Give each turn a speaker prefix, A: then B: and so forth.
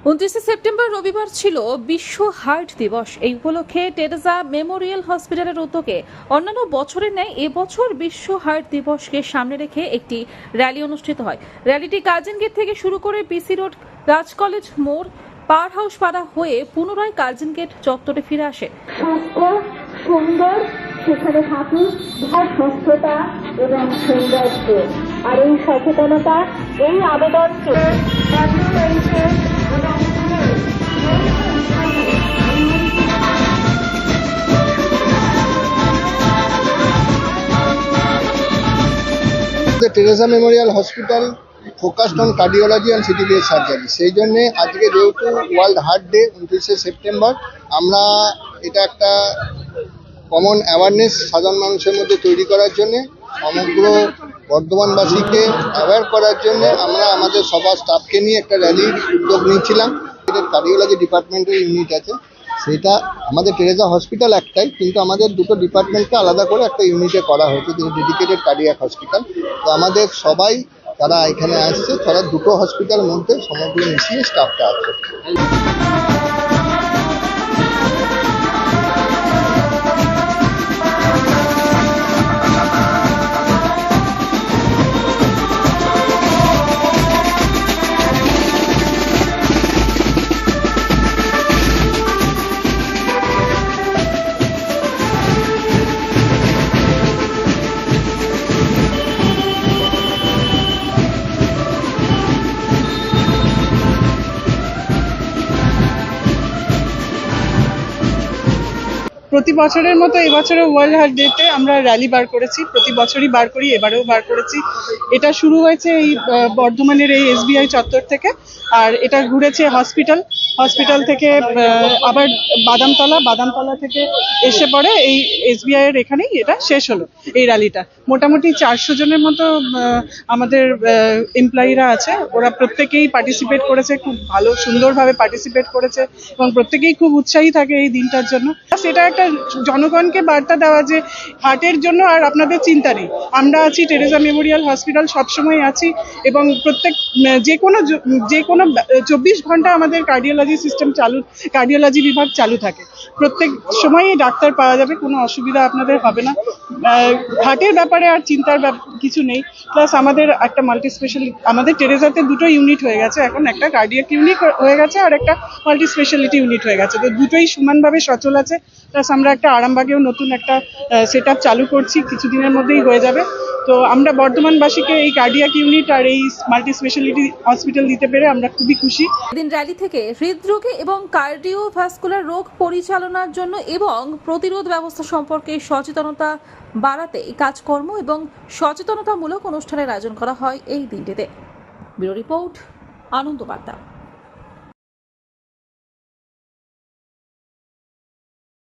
A: 29 September রবিবার ছিল বিশ্ব হার্ট দিবস। এই উপলক্ষে টেরেজা মেমোরিয়াল হসপিটালের উদ্যোগে অন্যান্য বছরের ন্যায় এবছর বিশ্ব হার্ট দিবসকে সামনে রেখে একটি র্যালি অনুষ্ঠিত হয়। র্যালিটি কার্জন গেট থেকে শুরু করে পিসি রোড, রাজ কলেজ মোড়, পাওয়ার হাউস পাড়া হয়ে পুনরায় কার্জন গেট চত্বরে ফিরে আসে।
B: সুন্দর সেখানে থাকে ভার সুস্থতা এবং সৌন্দর্য, আর এই সচেতনতা, এই আবেদনকে
C: Teresa memorial hospital focused on cardiology and CT base surgery. সেই জন্যে আজকে যেহেতু ওয়ার্ল্ড হার্ট ডে 29 সেপ্টেম্বর, আমরা এটা একটা কমন অ্যাওয়ারনেস সাধারণ মানুষের মধ্যে তৈরি করার জন্যে, সমগ্র বর্ধমানবাসীকে অ্যাওয়্যার করার জন্যে আমরা আমাদের সবার স্টাফকে নিয়ে একটা র্যালির উদ্যোগ নিয়েছিলাম। কার্ডিওলজি ডিপার্টমেন্টের ইউনিট আছে, সেটা আমাদের টেরেজা হসপিটাল একটাই, কিন্তু আমাদের দুটো ডিপার্টমেন্টকে আলাদা করে একটা ইউনিটে করা হয়েছে, যেটা ডেডিকেটেড কার্ডিয়াক হসপিটাল। তো আমাদের সবাই তারা এখানে আসছে, তারা দুটো হসপিটালের মধ্যে সমগ্র মিশিয়ে স্টাফটা আছে।
D: প্রতি বছরের মতো এবছরও ওয়ার্ল্ড হার্ট ডেতে আমরা র্যালি বার করেছি। প্রতি বছরই বার করি, এবারেও বার করেছি। এটা শুরু হয়েছে এই বর্ধমানের এই SBI চত্বর থেকে, আর এটা ঘুরেছে হসপিটাল থেকে আবার বাদামতলা থেকে এসে পড়ে এই SBI এর এখানেই এটা শেষ হলো এই র্যালিটা। মোটামুটি 400 জনের মতো আমাদের এমপ্লয়িরা আছে, ওরা প্রত্যেকেই পার্টিসিপেট করেছে, খুব ভালো সুন্দরভাবে পার্টিসিপেট করেছে এবং প্রত্যেকেই খুব উৎসাহী থাকে এই দিনটার জন্য। সেটা একটা জনগণকে বার্তা দেওয়া যে হার্টের জন্য আর আপনাদের চিন্তা নেই, আমরা আছি, টেরেজা মেমোরিয়াল হসপিটাল সবসময় আছি, এবং প্রত্যেক যে কোনো 24 ঘন্টা আমাদের কার্ডিওলজি বিভাগ চালু থাকে। প্রত্যেক সময়ই ডাক্তার পাওয়া যাবে, কোনো অসুবিধা আপনাদের হবে না। হার্টের ব্যাপারে আর চিন্তার কিছু নেই। প্লাস আমাদের একটা মাল্টি স্পেশালিটি, আমাদের টেরেজাতে দুটো ইউনিট হয়ে গেছে, এখন একটা কার্ডিয়াক ইউনিট হয়ে গেছে আর একটা মাল্টি স্পেশালিটি ইউনিট হয়ে গেছে। তো দুটোই সমানভাবে সচল আছে। প্লাস আমরা একটা আরামবাগেও নতুন একটা সেট আপ চালু করছি, কিছুদিনের মধ্যেই হয়ে যাবে। তো আমরা বর্ধমানবাসীকে এই কার্ডিয়াক ইউনিট আর এই মাল্টি স্পেশালিটি হসপিটাল দিতে পেরে আমরা খুবই খুশি।
A: এদিন র্যালি থেকে হৃদরোগে এবং কার্ডিওভাস্কুলার রোগ পরিচালনার জন্য এবং প্রতিরোধ ব্যবস্থা সম্পর্কে সচেতনতা বাড়াতে কাজকর্ম এবং সচেতনতামূলক অনুষ্ঠানের আয়োজন করা হয় এই দিনটিতে। ব্যুরো রিপোর্ট, আনন্দ বার্তা।